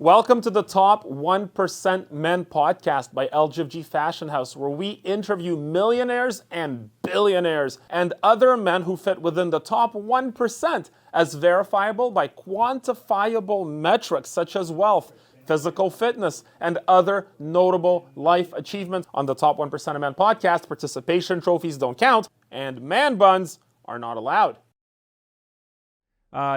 Welcome to the Top 1% Men podcast by LGFG Fashion House, where we interview millionaires and billionaires and other men who fit within the top 1% as verifiable by quantifiable metrics such as wealth, physical fitness, and other notable life achievements. On the Top 1% of Men podcast, participation trophies don't count and man buns are not allowed.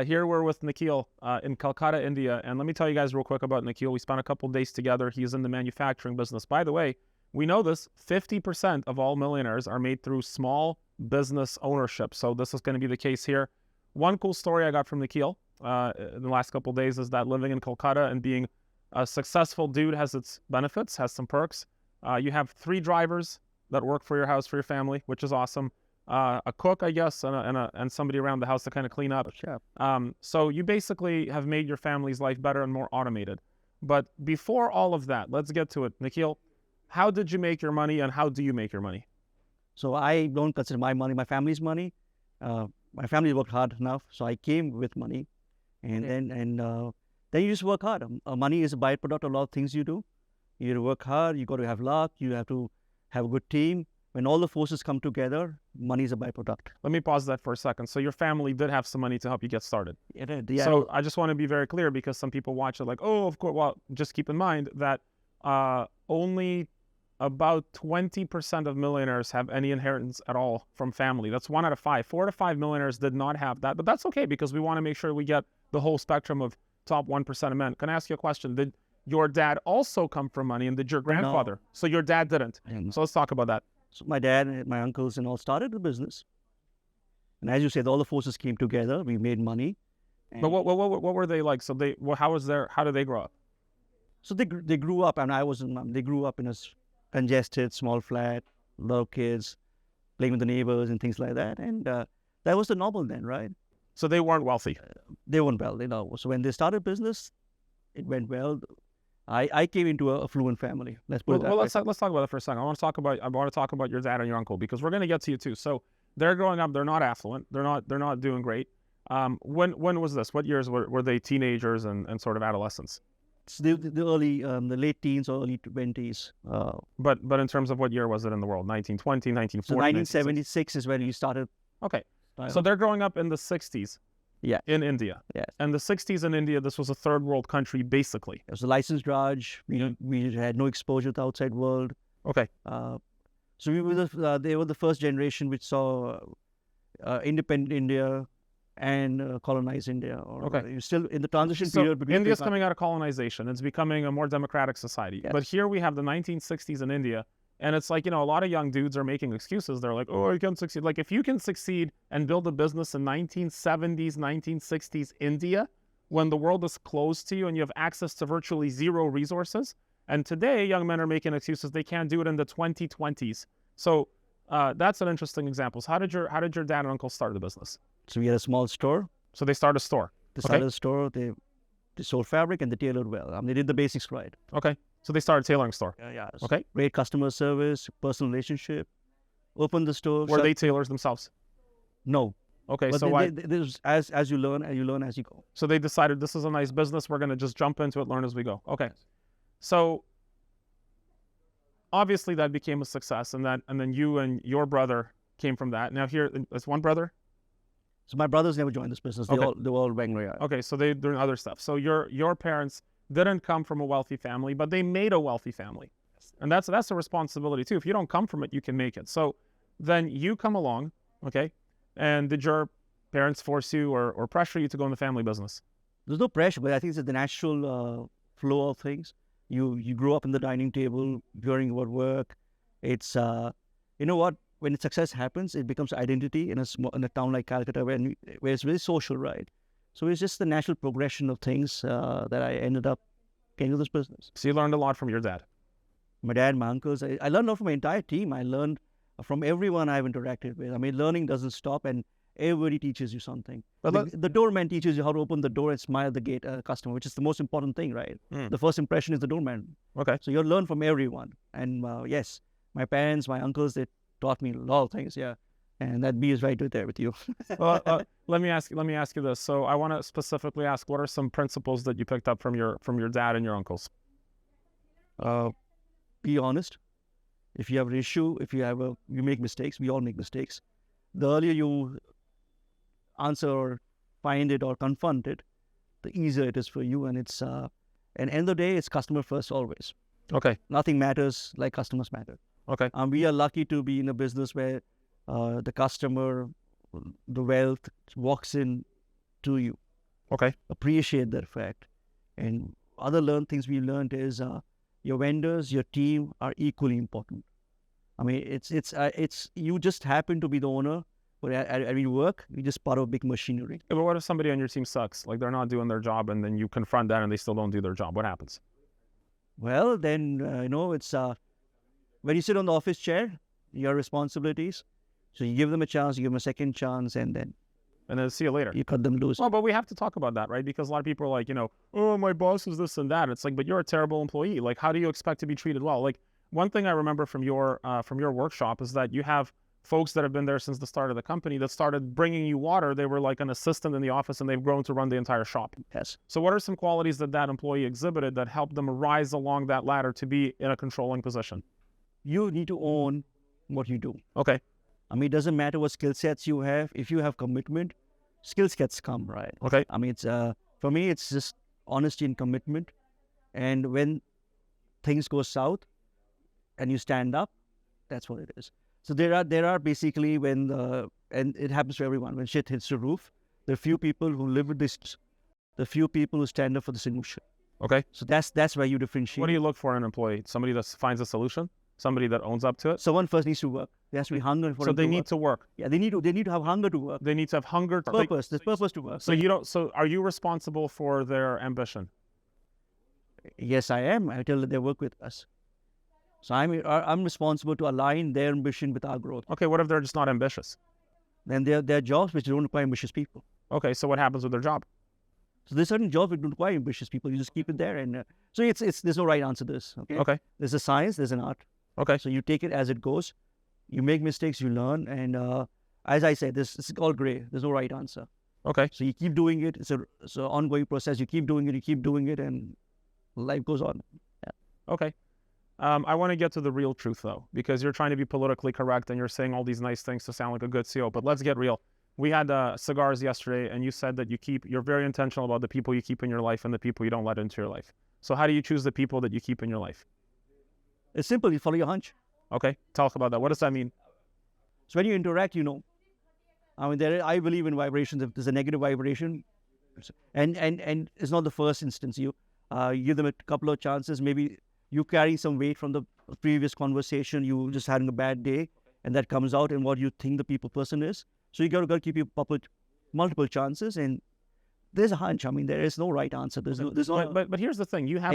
Here we're with Nikhil in Kolkata, India. And let me tell you guys real quick about Nikhil. We spent a couple days together. He's in the manufacturing business. By the way, we know this, 50% of all millionaires are made through small business ownership. So this is going to be the case here. One cool story I got from Nikhil in the last couple days is that living in Kolkata and being a successful dude has its benefits, has some perks. You have 3 drivers that work for your house, for your family, which is awesome. A cook, I guess, and somebody around the house to kind of clean up. Sure. So you basically have made your family's life better and more automated. But before all of that, let's get to it. Nikhil, how did you make your money and how do you make your money? So I don't consider my money my family's money. My family worked hard enough, so I came with money, and then you just work hard. Money is a byproduct of a lot of things you do. You work hard. You got to have luck. You have to have a good team. When all the forces come together, money is a byproduct. Let me pause that for a second. So your family did have some money to help you get started. It did, yeah. So I just want to be very clear because some people watch it like, oh, of course. Well, just keep in mind that only about 20% of millionaires have any inheritance at all from family. That's 1 out of 5. 4 to 5 millionaires did not have that, but that's okay because we want to make sure we get the whole spectrum of top 1% of men. Can I ask you a question? Did your dad also come from money and did your grandfather? No. So your dad didn't. So let's talk about that. So my dad and my uncles and all started the business. And as you said, all the forces came together. We made money. But what were they like? So how did they grow up? So they grew up, and they grew up in a congested, small flat, a lot of kids, playing with the neighbors and things like that. And that was the normal then, right? So they weren't wealthy. They weren't well, So when they started business, it went well. I came into a affluent family. Let's put it that way. Let's talk about it for a second. I want to talk about your dad and your uncle because we're going to get to you too. So they're growing up. They're not affluent. They're not doing great. When was this? What years were they teenagers and sort of adolescents? It's the late teens or early 20s. But in terms of what year was it in the world? 1920, 1940? So 1976 is when we started. Okay. So they're growing up in the 60s. Yeah. In India. Yes. And the 60s in India, this was a third world country, basically. It was a licensed garage. We had no exposure to the outside world. Okay. So they were the first generation which saw independent India and colonized India. Okay. You're still in the transition period. Between India's coming out of colonization. It's becoming a more democratic society. Yes. But here we have the 1960s in India. And it's like, a lot of young dudes are making excuses. They're like, oh, you can't succeed. Like, if you can succeed and build a business in 1970s, 1960s India, when the world is closed to you and you have access to virtually zero resources, and today young men are making excuses they can't do it in the 2020s. So that's an interesting example. So how did your dad and uncle start the business? So we had a small store. So they started a store. They started a store. They sold fabric and they tailored well. They did the basics right. Okay. So they started a tailoring store. Yeah. Okay. Great customer service, personal relationship. Opened the store. Were they tailors themselves? No. Okay. But so why? As you learn as you go. So they decided this is a nice business. We're going to just jump into it, learn as we go. Okay. So obviously that became a success, and then you and your brother came from that. Now here, it's one brother. So my brothers never joined this business. They all Bangalore. Okay. So they're doing other stuff. So your parents didn't come from a wealthy family, but they made a wealthy family. And that's a responsibility too. If you don't come from it, you can make it. So then you come along, okay? And did your parents force you or pressure you to go in the family business? There's no pressure, but I think it's the natural flow of things. You grow up in the dining table, hearing about work. It's, you know what? When success happens, it becomes identity in a town like Calcutta where it's very social, right? So it's just the natural progression of things that I ended up getting into this business. So you learned a lot from your dad? My dad, my uncles. I learned a lot from my entire team. I learned from everyone I've interacted with. Learning doesn't stop and everybody teaches you something. But the doorman teaches you how to open the door and smile at the customer, which is the most important thing, right? The first impression is the doorman. Okay. So you learn from everyone. And yes, my parents, my uncles, they taught me a lot of things, yeah. And that B is right there with you. Well, let me ask you this. So I want to specifically ask, what are some principles that you picked up from your dad and your uncles? Be honest. If you have an issue, you make mistakes. We all make mistakes. The earlier you answer or find it or confront it, the easier it is for you. And it's and end of the day, it's customer first always. Okay. Nothing matters like customers matter. Okay. We are lucky to be in a business where the customer, the wealth walks in to you. Okay. Appreciate that fact. And other things we learned is your vendors, your team are equally important. I mean, it's you just happen to be the owner, but at we work, we just part of a big machinery. But what if somebody on your team sucks? Like they're not doing their job, and then you confront that, and they still don't do their job. What happens? Well, then it's when you sit on the office chair, your responsibilities. So you give them a chance, you give them a second chance, and then See you later. you cut them loose. Well, but we have to talk about that, right? Because a lot of people are like, oh, my boss is this and that. It's like, but you're a terrible employee. Like, how do you expect to be treated well? Like, one thing I remember from your workshop is that you have folks that have been there since the start of the company that started bringing you water. They were like an assistant in the office, and they've grown to run the entire shop. Yes. So what are some qualities that employee exhibited that helped them rise along that ladder to be in a controlling position? You need to own what you do. Okay. I mean, it doesn't matter what skill sets you have. If you have commitment, skill sets come, right? Okay. I mean, it's for me, it's just honesty and commitment. And when things go south and you stand up, that's what it is. So there are basically and it happens to everyone, when shit hits the roof, there are few people who live with this, the few people who stand up for the solution. Okay. So that's where you differentiate. What do you look for in an employee? Somebody that finds a solution? Somebody that owns up to it? Someone first needs to work. There has to be hunger for So them they to need work. to work. Yeah, they need to have hunger to work. They need to have hunger. Purpose. There's purpose to work. So are you responsible for their ambition? Yes, I am. I tell them they work with us. So I'm responsible to align their ambition with our growth. Okay, what if they're just not ambitious? Then there are jobs which don't require ambitious people. Okay, so what happens with their job? So there's certain jobs which don't require ambitious people. You just keep it there, and so it's there's no right answer to this. Okay. Okay. There's a science. There's an art. Okay. So you take it as it goes. You make mistakes. You learn, and as I said, this is all gray. There's no right answer. Okay. So you keep doing it. It's an ongoing process. You keep doing it. You keep doing it, and life goes on. Yeah. Okay. I want to get to the real truth, though, because you're trying to be politically correct and you're saying all these nice things to sound like a good CEO. But let's get real. We had cigars yesterday, and you said that you're very intentional about the people you keep in your life and the people you don't let into your life. So how do you choose the people that you keep in your life? It's simple. You follow your hunch. Okay. Tell us about that. What does that mean? So when you interact, I mean, I believe in vibrations. If there's a negative vibration, and it's not the first instance. You give them a couple of chances. Maybe you carry some weight from the previous conversation. You just having a bad day, and that comes out in what you think the person is. So you got to keep your multiple chances, and there's a hunch. I mean, there is no right answer. There's no. But here's the thing: you have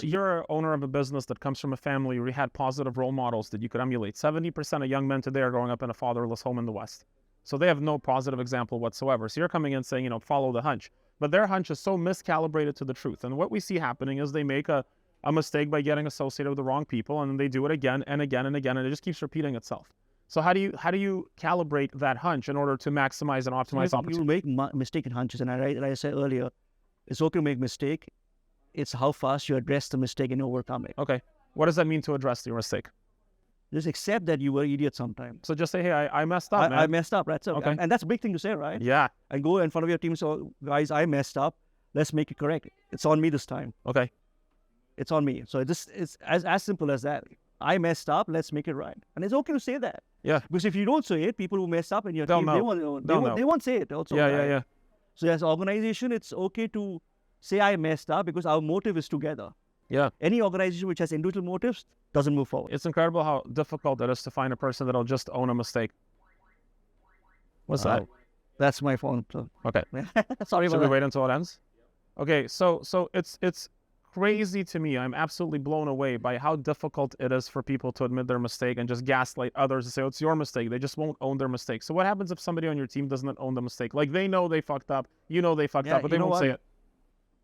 you're an owner of a business that comes from a family where you had positive role models that you could emulate. 70% of young men today are growing up in a fatherless home in the West, so they have no positive example whatsoever. So you're coming in saying, follow the hunch, but their hunch is so miscalibrated to the truth. And what we see happening is they make a mistake by getting associated with the wrong people, and then they do it again and again and again, and it just keeps repeating itself. So how do you calibrate that hunch in order to maximize and optimize opportunity? You make mistaken hunches, and like I said earlier, it's okay to make mistake. It's how fast you address the mistake and overcome it. Okay. What does that mean to address your mistake? Just accept that you were an idiot sometimes. So just say, hey, I messed up, man. I messed up. That's okay. And that's a big thing to say, right? Yeah. And go in front of your team. So guys, I messed up. Let's make it correct. It's on me this time. Okay. It's on me. So it's as simple as that. I messed up. Let's make it right. And it's okay to say that. Yeah. Because if you don't say it, people who mess up in your team, they won't say it also. Yeah, right? yeah. So as an organization, it's okay to say I messed up because our motive is together. Yeah. Any organization which has individual motives doesn't move forward. It's incredible how difficult it is to find a person that'll just own a mistake. What's that? That's my phone. So. Okay. Sorry about Should we that. wait until it ends? Okay. So it's crazy to me. I'm absolutely blown away by how difficult it is for people to admit their mistake and just gaslight others and say, oh, it's your mistake. They just won't own their mistake. So what happens if somebody on your team doesn't own the mistake? Like they know they fucked up, they fucked up, but they won't say it.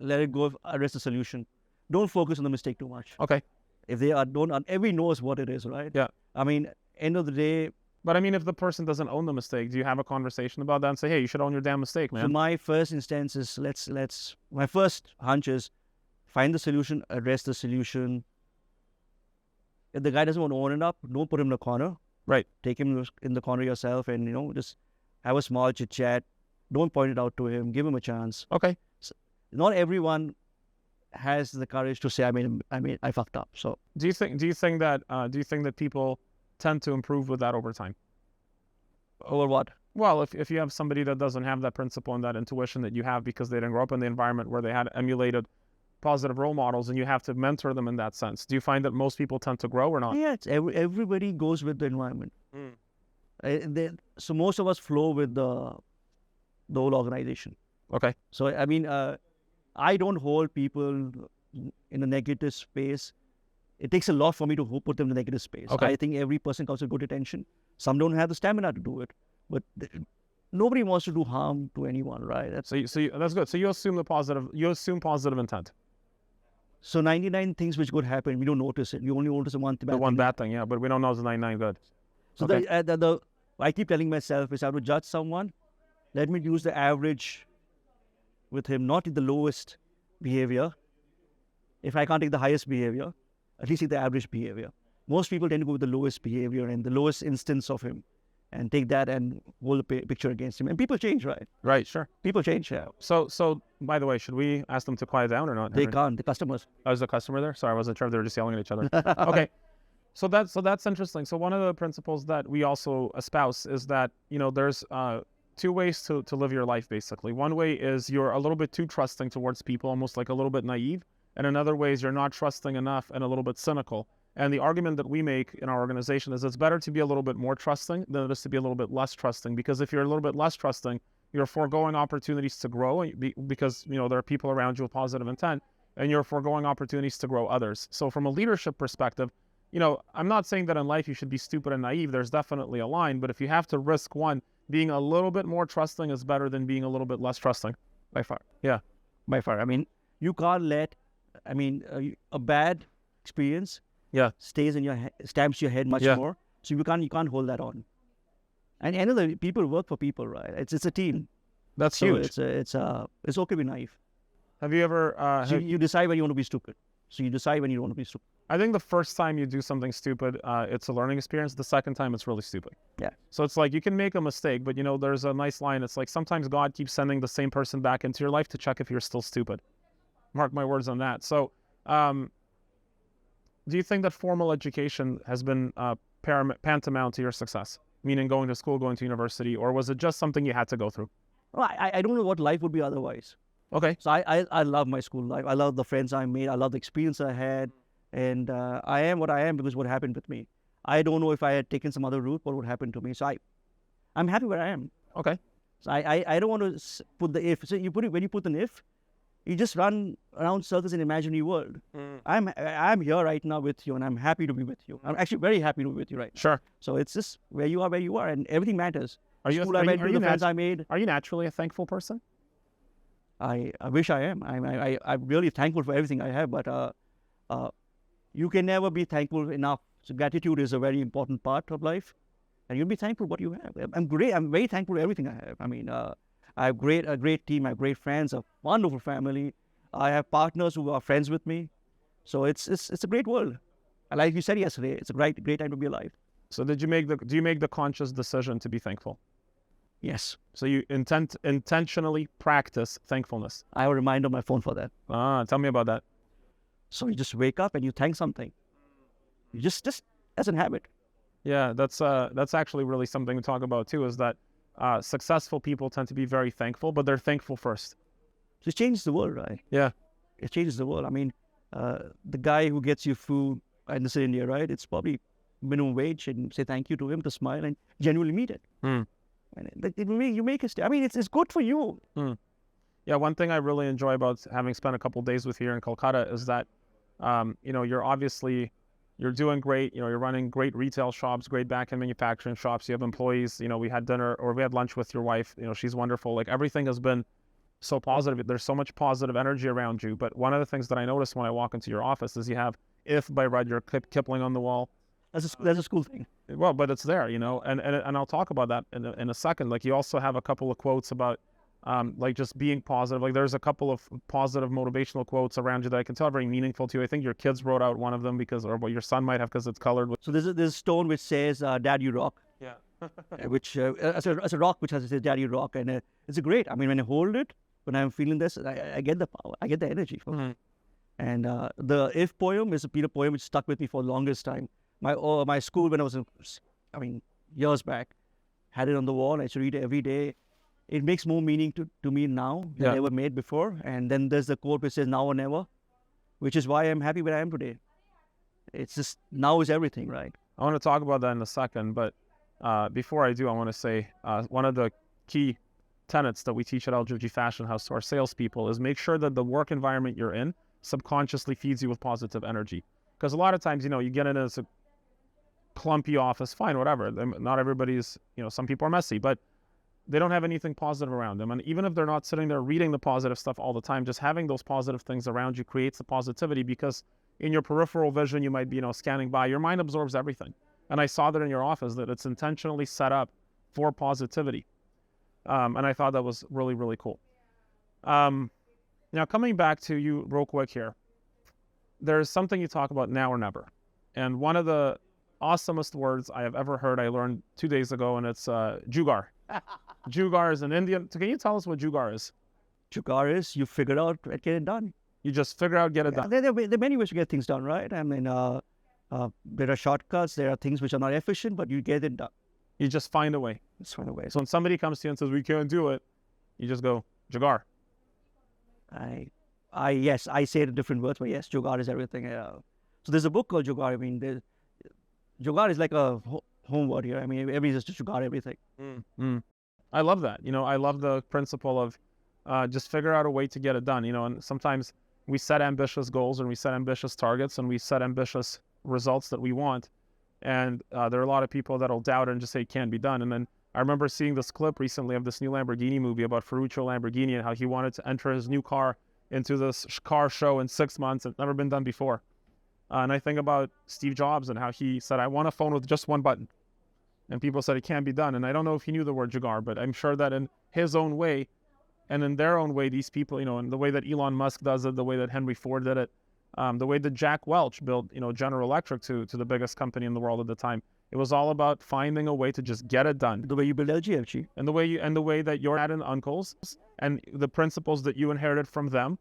Let it go, address the solution. Don't focus on the mistake too much. Okay. If they don't, everybody knows what it is, right? Yeah. I mean, end of the day, But I mean, if the person doesn't own the mistake, do you have a conversation about that and say, hey, you should own your damn mistake, man? So my first instance is my first hunch is find the solution, address the solution. If the guy doesn't want to own it up, don't put him in the corner. Right. Take him in the corner yourself and, just have a small chit chat. Don't point it out to him. Give him a chance. Okay. So not everyone has the courage to say, I fucked up. So do you think that people tend to improve with that over time? over what? Well, if you have somebody that doesn't have that principle and that intuition that you have because they didn't grow up in the environment where they had emulated positive role models and you have to mentor them in that sense, do you find that most people tend to grow or not? Yeah, everybody goes with the environment. So most of us flow with the whole organization. Okay. So, I don't hold people in a negative space. It takes a lot for me to put them in a negative space. Okay. I think every person comes with good intention. Some don't have the stamina to do it, but nobody wants to do harm to anyone, right? That's good. So you assume positive intent. So 99 things which could happen, we don't notice it. We only notice the one bad thing, yeah, but we don't know it's 99 good. So okay. I keep telling myself is I have to judge someone, let me use the average with him, not in the lowest behavior. If I can't take the highest behavior, at least take the average behavior. Most people tend to go with the lowest behavior and the lowest instance of him and take that and hold the picture against him. And people change, right? Right, sure. People change, yeah. So by the way, should we ask them to quiet down or not? They can't, the customers. Oh, is the customer there? Sorry, I wasn't sure if they were just yelling at each other. Okay. So that's interesting. So one of the principles that we also espouse is that, there's two ways to live your life, basically. One way is you're a little bit too trusting towards people, almost like a little bit naive. And another way is you're not trusting enough and a little bit cynical. And the argument that we make in our organization is it's better to be a little bit more trusting than it is to be a little bit less trusting. Because if you're a little bit less trusting, you're foregoing opportunities to grow because, there are people around you with positive intent, and you're foregoing opportunities to grow others. So from a leadership perspective, I'm not saying that in life you should be stupid and naive. There's definitely a line, but if you have to risk one, being a little bit more trusting is better than being a little bit less trusting. By far. Yeah. By far. You can't let, a bad experience stays in your stamps your head much more. So you can't hold that on. And another, people work for people, right? It's a team. That's so huge. It's okay to be naive. Have you ever? You decide when you want to be stupid. So you decide when you want to be stupid. I think the first time you do something stupid, it's a learning experience. The second time, it's really stupid. Yeah. So it's like you can make a mistake, but there's a nice line. It's like sometimes God keeps sending the same person back into your life to check if you're still stupid. Mark my words on that. So, do you think that formal education has been tantamount to your success? Meaning going to school, going to university, or was it just something you had to go through? Well, I don't know what life would be otherwise. Okay. So I love my school life. I love the friends I made. I love the experience I had. And I am what I am because what happened with me. I don't know if I had taken some other route, what would happen to me. So I'm happy where I am. Okay. So I don't want to put the if. So when you put an if, you just run around circles in an imaginary world. I'm here right now with you, and I'm happy to be with you. I'm actually very happy to be with you right now. Sure. So it's just where you are, and everything matters. Are you the friends I made. Are you naturally a thankful person? I wish I am. I'm really thankful for everything I have, but you can never be thankful enough. So gratitude is a very important part of life, and you'll be thankful for what you have. I'm great. I'm very thankful for everything I have. I have a great team. I have great friends, a wonderful family. I have partners who are friends with me. So it's a great world. And like you said yesterday, it's a great time to be alive. So do you make the conscious decision to be thankful? Yes. So you intentionally practice thankfulness. I have a reminder on my phone for that. Tell me about that. So you just wake up and you thank something. You just as a habit. Yeah, that's actually really something to talk about too, is that successful people tend to be very thankful, but they're thankful first. So it changes the world, right? Yeah. It changes the world. The guy who gets you food in this India, right? It's probably minimum wage, and say thank you to him, to smile and genuinely meet it. And you make a stay. It's good for you. Yeah, one thing I really enjoy about having spent a couple of days with you here in Kolkata is that, you're doing great. You're running great retail shops, great back-end manufacturing shops. You have employees. We had dinner or we had lunch with your wife. She's wonderful. Like everything has been so positive. There's so much positive energy around you. But one of the things that I noticed when I walk into your office is you have "If" by Rudyard Kipling on the wall. That's a school thing. Well, but it's there, and I'll talk about that in a second. Like, you also have a couple of quotes about like just being positive. Like, there's a couple of positive motivational quotes around you that I can tell are very meaningful to you. I think your kids wrote out one of them or your son might have, because it's colored with. So there's a stone which says, "Dad, you rock." Yeah. Which as a rock which has it says, "Dad, you rock," and it's a great. I mean, when I hold it, when I'm feeling this, I get the power, I get the energy from it. And the If poem is a Peter poem which stuck with me for the longest time. My school, when I was years back, had it on the wall. I used to read it every day. It makes more meaning to me now than it ever made before. And then there's the quote which says, "Now or never," which is why I'm happy where I am today. It's just, now is everything, right? I want to talk about that in a second, but before I do, I want to say one of the key tenets that we teach at LGFG Fashion House to our salespeople is make sure that the work environment you're in subconsciously feeds you with positive energy. Because a lot of times, you get in as a clumpy office, fine, whatever. Not everybody's, some people are messy, but they don't have anything positive around them. And even if they're not sitting there reading the positive stuff all the time, just having those positive things around you creates the positivity, because in your peripheral vision, you might be, scanning by. Your mind absorbs everything. And I saw that in your office, that it's intentionally set up for positivity. And I thought that was really, really cool. Now, coming back to you real quick here, there's something you talk about, now or never. And one of the awesomest words I have ever heard, I learned 2 days ago, and it's juggaar. Juggaar is an Indian. So can you tell us what juggaar is? Juggaar is, you figure out and get it done. You just figure out, get it done. There are many ways to get things done, right? I mean, there are shortcuts. There are things which are not efficient, but you get it done. You just find a way. Just find a way. So when somebody comes to you and says, "We can't do it," you just go, juggaar. Yes, I say it in different words, but yes, juggaar is everything. So there's a book called Juggaad. I mean, juggaad is like a home word here. I mean, everybody's just juggaad everything. I love that. I love the principle of just figure out a way to get it done. And sometimes we set ambitious goals and we set ambitious targets and we set ambitious results that we want. And there are a lot of people that'll doubt it and just say it can't be done. And then I remember seeing this clip recently of this new Lamborghini movie about Ferruccio Lamborghini and how he wanted to enter his new car into this car show in 6 months. It's never been done before. And I think about Steve Jobs and how he said, "I want a phone with just one button." And people said it can't be done. And I don't know if he knew the word juggaar, but I'm sure that in his own way and in their own way, these people, in the way that Elon Musk does it, the way that Henry Ford did it, the way that Jack Welch built, General Electric to the biggest company in the world at the time. It was all about finding a way to just get it done. The way you build LGFG. And the way that your dad and uncles and the principles that you inherited from them,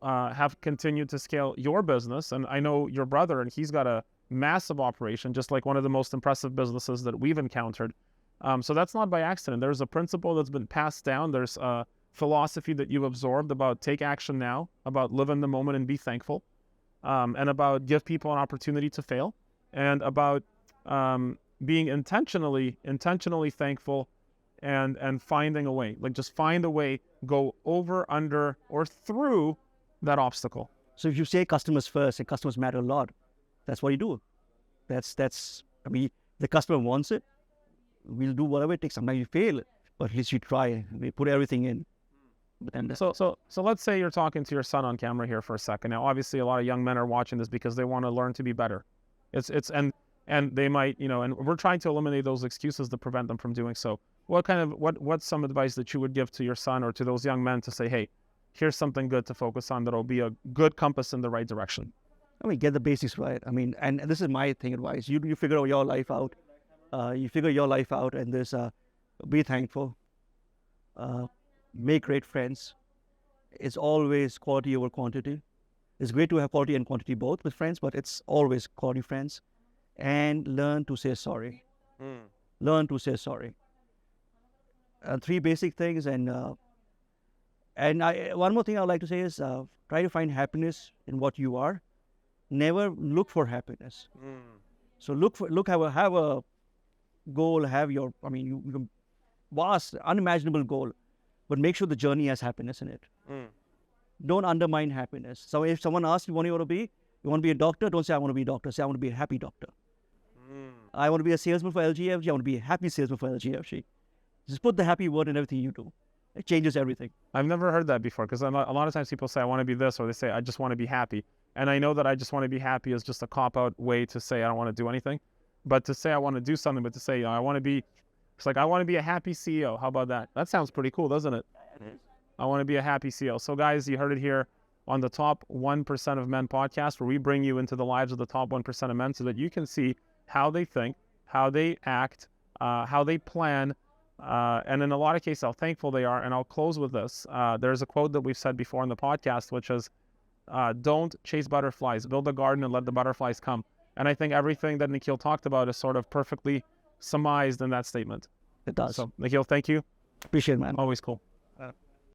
have continued to scale your business. And I know your brother, and he's got a massive operation, just like one of the most impressive businesses that we've encountered. So that's not by accident. There's a principle that's been passed down. There's a philosophy that you've absorbed about take action now, about live in the moment and be thankful, and about give people an opportunity to fail, and about being intentionally thankful and finding a way. Like, just find a way, go over, under, or through that obstacle. So if you say customers first, and customers matter a lot, that's what you do. I mean, the customer wants it. We'll do whatever it takes. Sometimes you fail, but at least you try. We put everything in. So let's say you're talking to your son on camera here for a second. Now, obviously, a lot of young men are watching this because they want to learn to be better. And they might, and we're trying to eliminate those excuses to prevent them from doing so. What's some advice that you would give to your son or to those young men to say, hey, here's something good to focus on that'll be a good compass in the right direction? I mean, get the basics right. I mean, and this is my advice. You figure out your life out. And there's be thankful. Make great friends. It's always quality over quantity. It's great to have quality and quantity both with friends, but it's always quality friends. And learn to say sorry. Learn to say sorry. 3 basic things. And one more thing I'd like to say is try to find happiness in what you are. Never look for happiness. So have a goal, have your, you vast, unimaginable goal, but make sure the journey has happiness in it. Don't undermine happiness. So if someone asks you what you want to be, you want to be a doctor, don't say I want to be a doctor, say I want to be a happy doctor. I want to be a salesman for LGFG, I want to be a happy salesman for LGFG. Just put the happy word in everything you do. It changes everything. I've never heard that before, because a lot of times people say I want to be this, or they say I just want to be happy. And I know that I just want to be happy is just a cop-out way to say I don't want to do anything. but to say I want to do something, but to say I want to be, it's like I want to be a happy CEO. How about that? That sounds pretty cool, doesn't it? I want to be a happy CEO. So guys, you heard it here on the Top 1% of Men podcast, where we bring you into the lives of the top 1% of men so that you can see how they think, how they act, how they plan, and in a lot of cases, how thankful they are. And I'll close with this. There's a quote that we've said before in the podcast, which is, don't chase butterflies, build a garden and let the butterflies come. And I think everything that Nikhil talked about is sort of perfectly surmised in that statement. It does. So Nikhil, thank you. Appreciate it, man. Always cool.